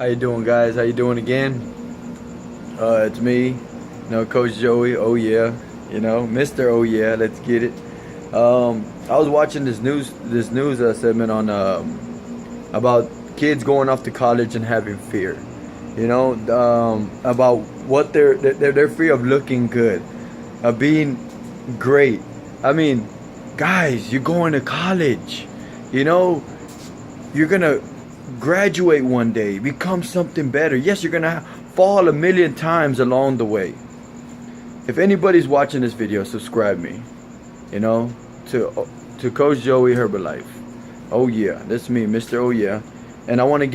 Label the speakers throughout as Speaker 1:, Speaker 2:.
Speaker 1: How you doing, guys? How you doing again? It's me, Coach Joey. Oh yeah, Mr. Oh yeah. Let's get it. I was watching this news segment on about kids going off to college and having fear. About what they're fear of looking good, of being great. I mean, guys, you're going to college. You know, you're gonna graduate one day, become something better. Yes, you're gonna fall a million times along the way. If anybody's watching this video, subscribe me. To Coach Joey Herbalife. Oh yeah, that's me, Mr. Oh yeah. And I want to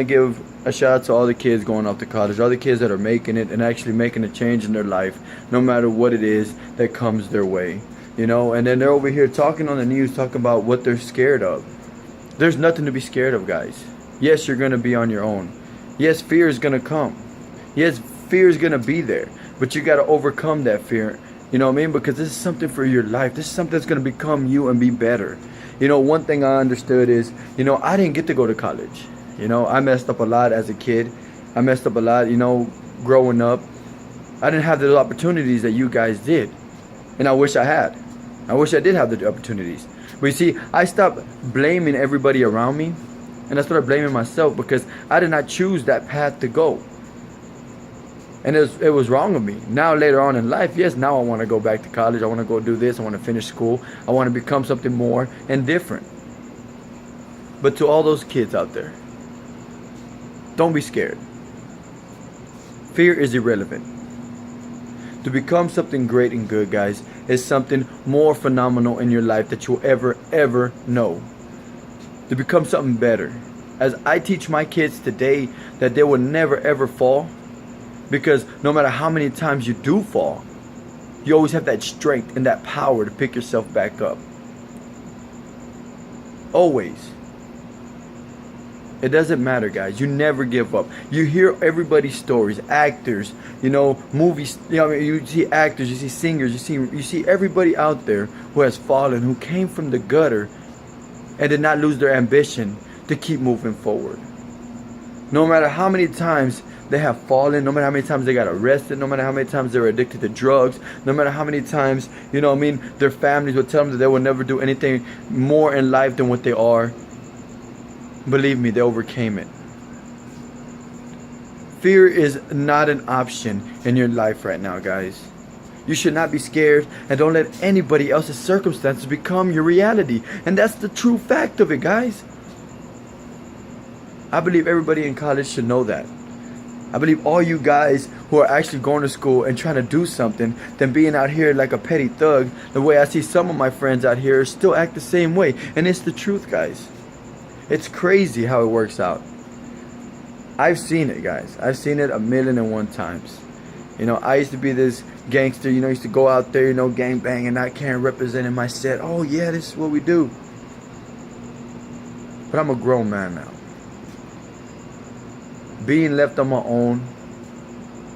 Speaker 1: give a shout out to all the kids going off to college, all the kids that are making it and actually making a change in their life, no matter what it is that comes their way. And then they're over here talking on the news, talking about what they're scared of. There's nothing to be scared of, guys. Yes, you're going to be on your own. Yes, fear is going to come. Yes, fear is going to be there. But you got to overcome that fear. You know what I mean? Because this is something for your life. This is something that's going to become you and be better. One thing I understood is, I didn't get to go to college. I messed up a lot as a kid. I messed up a lot, growing up. I didn't have the opportunities that you guys did. And I wish I had. I wish I did have the opportunities. But you see, I stopped blaming everybody around me. And I started blaming myself because I did not choose that path to go. And it was wrong of me. Now later on in life, yes, now I want to go back to college. I want to go do this. I want to finish school. I want to become something more and different. But to all those kids out there, don't be scared. Fear is irrelevant. To become something great and good, guys, is something more phenomenal in your life that you'll ever know. To become something better. As I teach my kids today that they will never ever fall, because no matter how many times you do fall, you always have that strength and that power to pick yourself back up. Always. It doesn't matter, guys. You never give up. You hear everybody's stories, actors, movies. You see actors, you see singers, you see everybody out there who has fallen, who came from the gutter and did not lose their ambition to keep moving forward. No matter how many times they have fallen, no matter how many times they got arrested, no matter how many times they were addicted to drugs, no matter how many times, their families would tell them that they will never do anything more in life than what they are. Believe me, they overcame it. Fear is not an option in your life right now, guys. You should not be scared, and don't let anybody else's circumstances become your reality. And that's the true fact of it, guys. I believe everybody in college should know that. I believe all you guys who are actually going to school and trying to do something than being out here like a petty thug, the way I see some of my friends out here still act the same way. And it's the truth, guys. It's crazy how it works out. I've seen it, guys. I've seen it 1,000,001 times. I used to be this gangster, used to go out there, gang bang, and I can't represent in my set. Oh yeah, this is what we do. But I'm a grown man now. Being left on my own,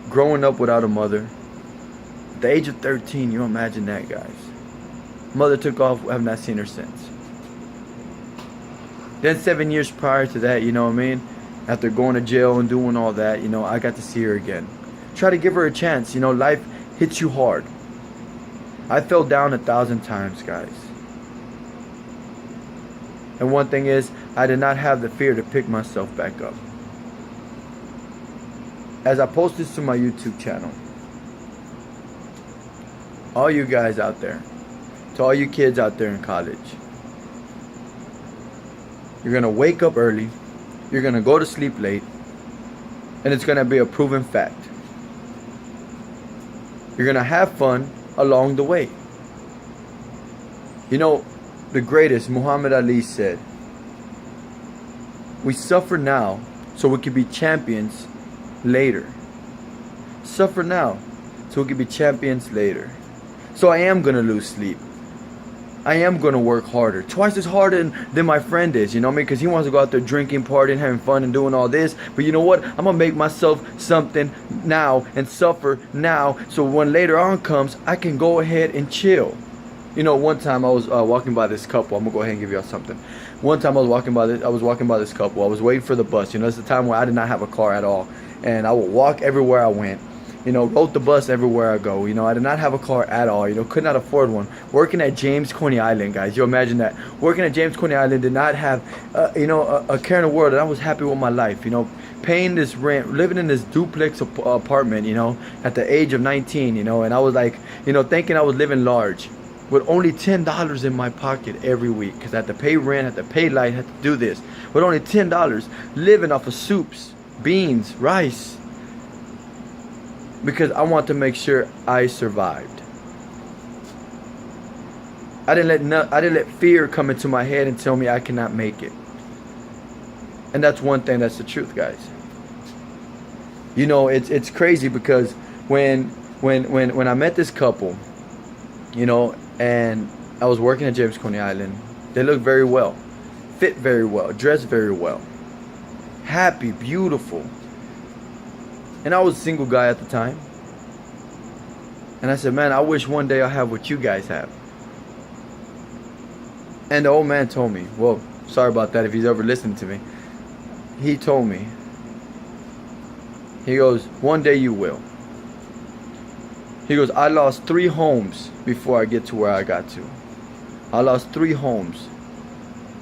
Speaker 1: growing up without a mother. At the age of 13, you imagine that, guys. Mother took off, I have not seen her since. Then 7 years prior to that, after going to jail and doing all that, I got to see her again. Try to give her a chance. Life hits you hard. I fell down 1,000 times, guys. And one thing is, I did not have the fear to pick myself back up. As I post this to my YouTube channel, all you guys out there, to all you kids out there in college, you're going to wake up early, you're going to go to sleep late, and it's going to be a proven fact. You're going to have fun along the way. The greatest, Muhammad Ali, said, "We suffer now so we can be champions later." Suffer now so we can be champions later. So I am going to lose sleep. I am going to work harder. Twice as hard than my friend is, because he wants to go out there drinking, partying, having fun, and doing all this. But you know what? I'm going to make myself something now and suffer now, so when later on comes, I can go ahead and chill. You know, one time I was walking by this couple. I'm gonna go ahead and give y'all something. One time I was walking by this couple. I was waiting for the bus. You know, it's the time where I did not have a car at all, and I would walk everywhere I went. You know, rode the bus everywhere I go. You know, I did not have a car at all. You know, could not afford one. Working at James Coney Island, guys. You imagine that. Working at James Coney Island, did not have, you know, a care in the world. And I was happy with my life. You know, paying this rent, living in this duplex apartment, you know, at the age of 19, you know. And I was like, you know, thinking I was living large, with only $10 in my pocket every week. Because I had to pay rent, had to pay light, had to do this. With only $10, living off of soups, beans, rice. Because I want to make sure I survived. I didn't let fear come into my head and tell me I cannot make it. And that's one thing, that's the truth, guys. You know, it's crazy because when I met this couple, you know, and I was working at James Coney Island, they looked very well, fit very well, dressed very well, happy, beautiful. And I was a single guy at the time. And I said, man, I wish one day I have what you guys have. And the old man told me, well, sorry about that if he's ever listening to me. He told me, he goes, one day you will. He goes, I lost 3 homes before I get to where I got to. I lost 3 homes.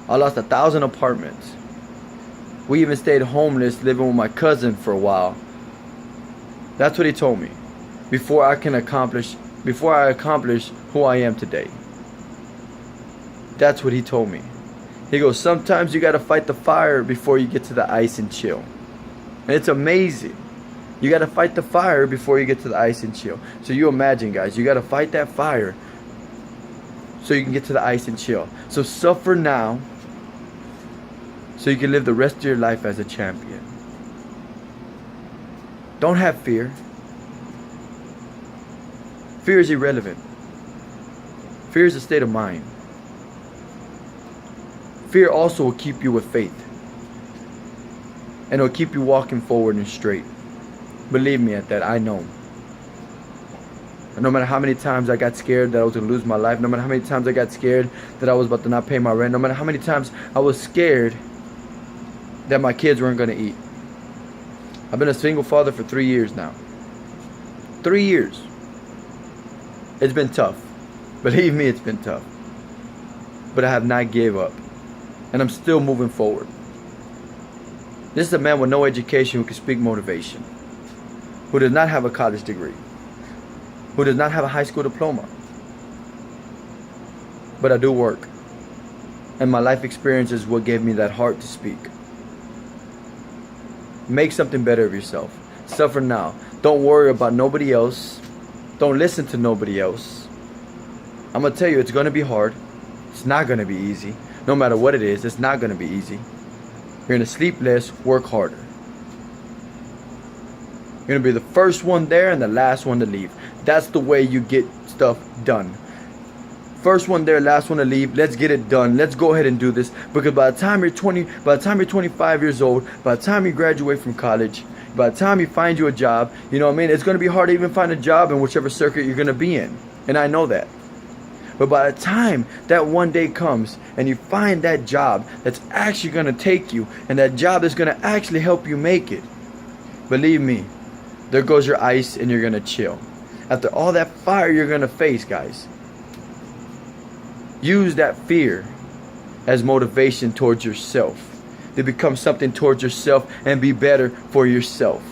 Speaker 1: I lost 1,000 apartments. We even stayed homeless, living with my cousin for a while. That's what he told me. Before I accomplish who I am today. That's what he told me. He goes, sometimes you gotta fight the fire before you get to the ice and chill. And it's amazing. You gotta fight the fire before you get to the ice and chill. So you imagine, guys, you gotta fight that fire so you can get to the ice and chill. So suffer now so you can live the rest of your life as a champion. Don't have fear. Fear is irrelevant. Fear is a state of mind. Fear also will keep you with faith. And it will keep you walking forward and straight. Believe me at that, I know. And no matter how many times I got scared that I was going to lose my life, no matter how many times I got scared that I was about to not pay my rent, no matter how many times I was scared that my kids weren't going to eat. I've been a single father for 3 years now. 3 years. It's been tough. Believe me, it's been tough. But I have not gave up. And I'm still moving forward. This is a man with no education who can speak motivation. Who does not have a college degree. Who does not have a high school diploma. But I do work. And my life experience is what gave me that heart to speak. Make something better of yourself. Suffer now. Don't worry about nobody else. Don't listen to nobody else. I'm going to tell you, it's going to be hard. It's not going to be easy. No matter what it is, it's not going to be easy. You're going to sleep less, work harder. You're going to be the first one there and the last one to leave. That's the way you get stuff done. First one there, last one to leave. Let's get it done. Let's go ahead and do this. Because by the time you're 25 years old, by the time you graduate from college, by the time you find you a job, you know what I mean? It's going to be hard to even find a job in whichever circuit you're going to be in. And I know that. But by the time that one day comes and you find that job that's actually going to take you and that job that's going to actually help you make it, believe me, there goes your ice and you're going to chill. After all that fire you're going to face, guys, use that fear as motivation towards yourself. To become something towards yourself and be better for yourself.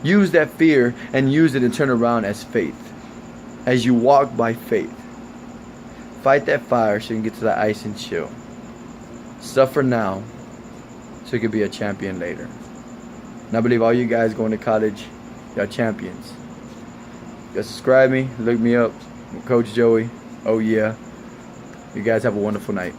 Speaker 1: Use that fear and use it and turn around as faith. As you walk by faith. Fight that fire so you can get to the ice and chill. Suffer now so you can be a champion later. And I believe all you guys going to college, y'all champions. You guys subscribe me, look me up. I'm Coach Joey. Oh yeah. You guys have a wonderful night.